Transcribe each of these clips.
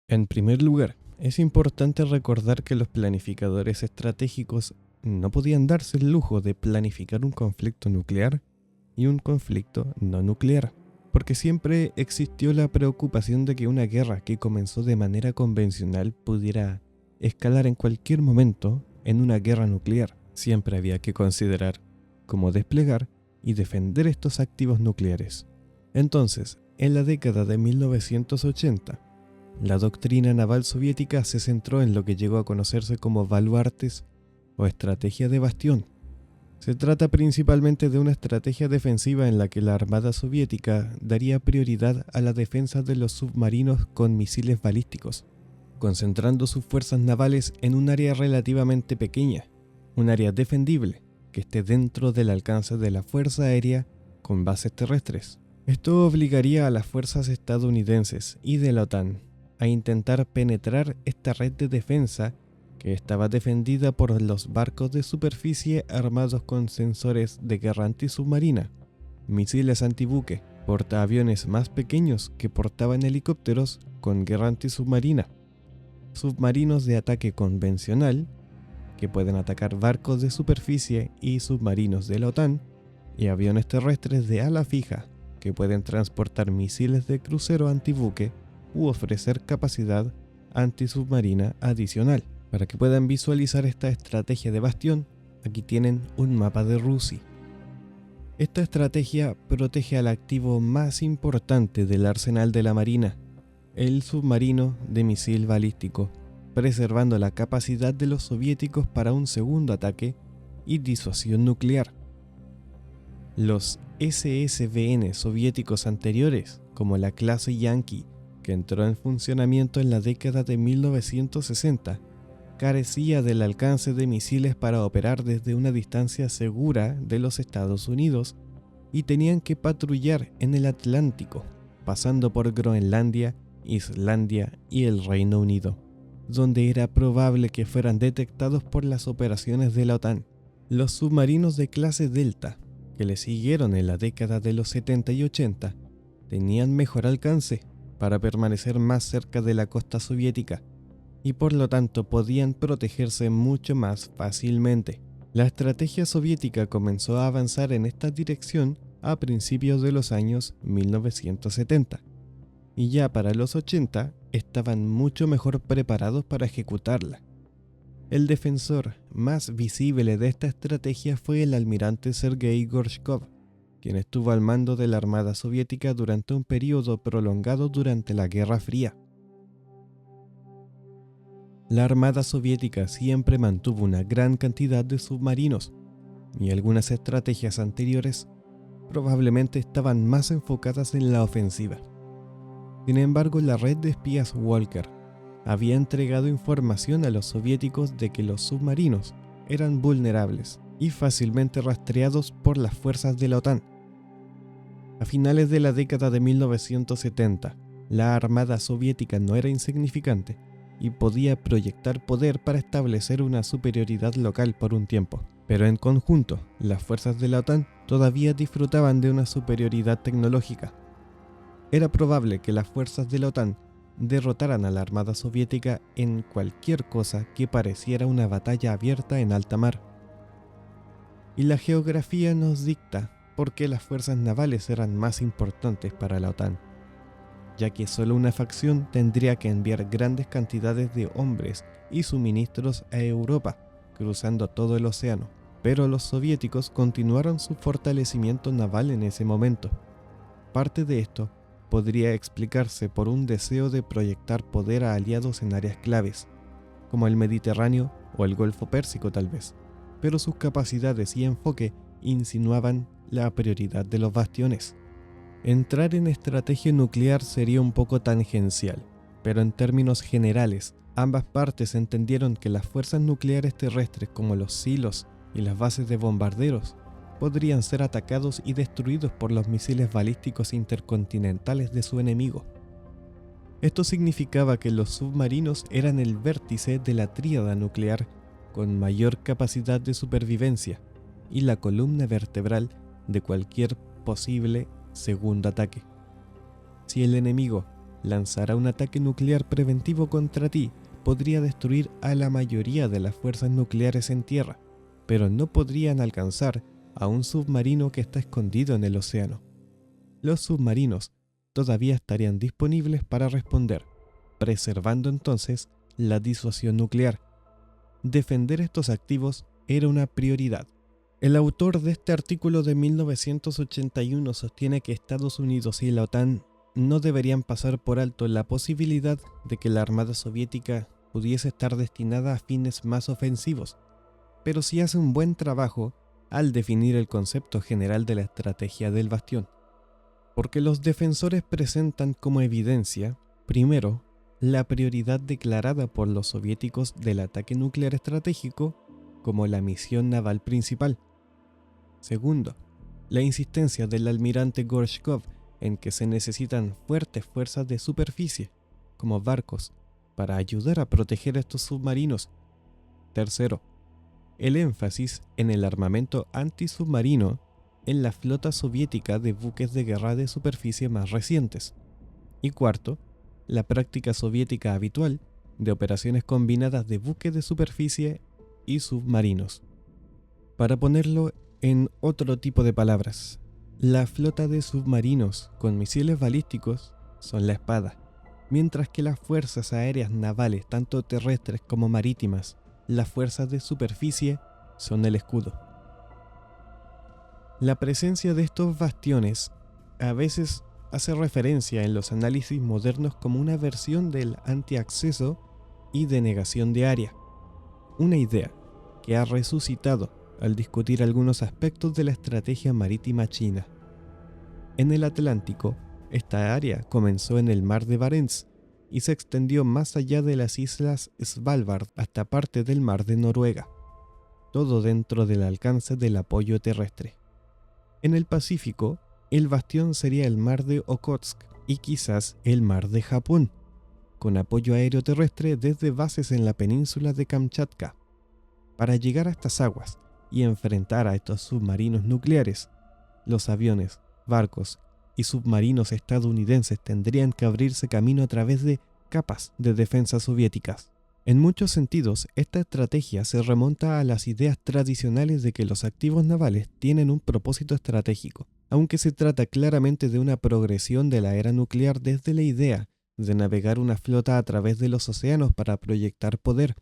En primer lugar, es importante recordar que los planificadores estratégicos no podían darse el lujo de planificar un conflicto nuclear y un conflicto no nuclear, porque siempre existió la preocupación de que una guerra que comenzó de manera convencional pudiera escalar en cualquier momento en una guerra nuclear. Siempre había que considerar cómo desplegar y defender estos activos nucleares. Entonces, en la década de 1980, la doctrina naval soviética se centró en lo que llegó a conocerse como baluartes o estrategia de bastión. Se trata principalmente de una estrategia defensiva en la que la Armada Soviética daría prioridad a la defensa de los submarinos con misiles balísticos, concentrando sus fuerzas navales en un área relativamente pequeña, un área defendible que esté dentro del alcance de la Fuerza Aérea con bases terrestres. Esto obligaría a las fuerzas estadounidenses y de la OTAN a intentar penetrar esta red de defensa que estaba defendida por los barcos de superficie armados con sensores de guerra antisubmarina, misiles antibuque, portaaviones más pequeños que portaban helicópteros con guerra antisubmarina, submarinos de ataque convencional que pueden atacar barcos de superficie y submarinos de la OTAN, y aviones terrestres de ala fija que pueden transportar misiles de crucero antibuque u ofrecer capacidad antisubmarina adicional. Para que puedan visualizar esta estrategia de bastión, aquí tienen un mapa de Rusia. Esta estrategia protege al activo más importante del arsenal de la Marina, el submarino de misil balístico, preservando la capacidad de los soviéticos para un segundo ataque y disuasión nuclear. Los SSBN soviéticos anteriores, como la clase Yankee, que entró en funcionamiento en la década de 1960, carecía del alcance de misiles para operar desde una distancia segura de los Estados Unidos y tenían que patrullar en el Atlántico, pasando por Groenlandia, Islandia y el Reino Unido, donde era probable que fueran detectados por las operaciones de la OTAN. Los submarinos de clase Delta, que le siguieron en la década de los 70 y 80, tenían mejor alcance para permanecer más cerca de la costa soviética y por lo tanto podían protegerse mucho más fácilmente. La estrategia soviética comenzó a avanzar en esta dirección a principios de los años 1970 y ya para los 80 estaban mucho mejor preparados para ejecutarla. El defensor más visible de esta estrategia fue el almirante Sergei Gorshkov, quien estuvo al mando de la Armada Soviética durante un periodo prolongado durante la Guerra Fría. La Armada Soviética siempre mantuvo una gran cantidad de submarinos, y algunas estrategias anteriores probablemente estaban más enfocadas en la ofensiva. Sin embargo, la red de espías Walker había entregado información a los soviéticos de que los submarinos eran vulnerables y fácilmente rastreados por las fuerzas de la OTAN. A finales de la década de 1970, la Armada Soviética no era insignificante y podía proyectar poder para establecer una superioridad local por un tiempo. Pero en conjunto, las fuerzas de la OTAN todavía disfrutaban de una superioridad tecnológica. Era probable que las fuerzas de la OTAN derrotaran a la Armada Soviética en cualquier cosa que pareciera una batalla abierta en alta mar. Y la geografía nos dicta por qué las fuerzas navales eran más importantes para la OTAN, ya que solo una facción tendría que enviar grandes cantidades de hombres y suministros a Europa, cruzando todo el océano. Pero los soviéticos continuaron su fortalecimiento naval en ese momento. Parte de esto podría explicarse por un deseo de proyectar poder a aliados en áreas claves, como el Mediterráneo o el Golfo Pérsico tal vez, pero sus capacidades y enfoque insinuaban la prioridad de los bastiones. Entrar en estrategia nuclear sería un poco tangencial, pero en términos generales, ambas partes entendieron que las fuerzas nucleares terrestres como los silos y las bases de bombarderos podrían ser atacados y destruidos por los misiles balísticos intercontinentales de su enemigo. Esto significaba que los submarinos eran el vértice de la tríada nuclear con mayor capacidad de supervivencia y la columna vertebral de cualquier posible segundo ataque. Si el enemigo lanzara un ataque nuclear preventivo contra ti podría destruir a la mayoría de las fuerzas nucleares en tierra, pero no podrían alcanzar a un submarino que está escondido en el océano. Los submarinos todavía estarían disponibles para responder, preservando entonces la disuasión nuclear. Defender estos activos era una prioridad. El autor de este artículo de 1981 sostiene que Estados Unidos y la OTAN no deberían pasar por alto la posibilidad de que la Armada Soviética pudiese estar destinada a fines más ofensivos, pero sí hace un buen trabajo al definir el concepto general de la estrategia del bastión, porque los defensores presentan como evidencia, primero, la prioridad declarada por los soviéticos del ataque nuclear estratégico como la misión naval principal. Segundo, la insistencia del almirante Gorshkov en que se necesitan fuertes fuerzas de superficie, como barcos, para ayudar a proteger estos submarinos. Tercero, el énfasis en el armamento antisubmarino en la flota soviética de buques de guerra de superficie más recientes. Y cuarto, la práctica soviética habitual de operaciones combinadas de buques de superficie y submarinos. Para ponerlo en otro tipo de palabras, la flota de submarinos con misiles balísticos son la espada, mientras que las fuerzas aéreas navales, tanto terrestres como marítimas, las fuerzas de superficie, son el escudo. La presencia de estos bastiones a veces hace referencia en los análisis modernos como una versión del antiacceso y denegación de área, una idea que ha resucitado al discutir algunos aspectos de la estrategia marítima china. En el Atlántico, esta área comenzó en el mar de Barents y se extendió más allá de las islas Svalbard hasta parte del mar de Noruega, todo dentro del alcance del apoyo terrestre. En el Pacífico, el bastión sería el mar de Okhotsk y quizás el mar de Japón, con apoyo aéreo terrestre desde bases en la península de Kamchatka. Para llegar a estas aguas y enfrentar a estos submarinos nucleares, los aviones, barcos y submarinos estadounidenses tendrían que abrirse camino a través de capas de defensa soviéticas. En muchos sentidos, esta estrategia se remonta a las ideas tradicionales de que los activos navales tienen un propósito estratégico, aunque se trata claramente de una progresión de la era nuclear desde la idea de navegar una flota a través de los océanos para proyectar poder.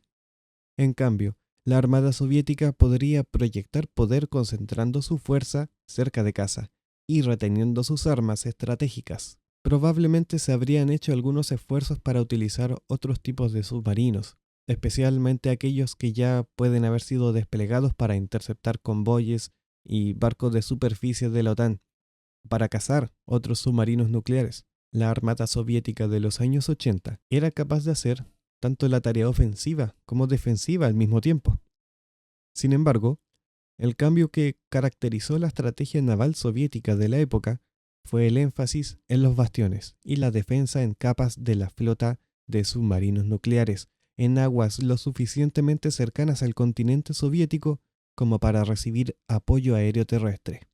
En cambio, la Armada Soviética podría proyectar poder concentrando su fuerza cerca de casa y reteniendo sus armas estratégicas. Probablemente se habrían hecho algunos esfuerzos para utilizar otros tipos de submarinos, especialmente aquellos que ya pueden haber sido desplegados para interceptar convoyes y barcos de superficie de la OTAN, para cazar otros submarinos nucleares. La Armada Soviética de los años 80 era capaz de hacer tanto la tarea ofensiva como defensiva al mismo tiempo. Sin embargo, el cambio que caracterizó la estrategia naval soviética de la época fue el énfasis en los bastiones y la defensa en capas de la flota de submarinos nucleares en aguas lo suficientemente cercanas al continente soviético como para recibir apoyo aéreo terrestre.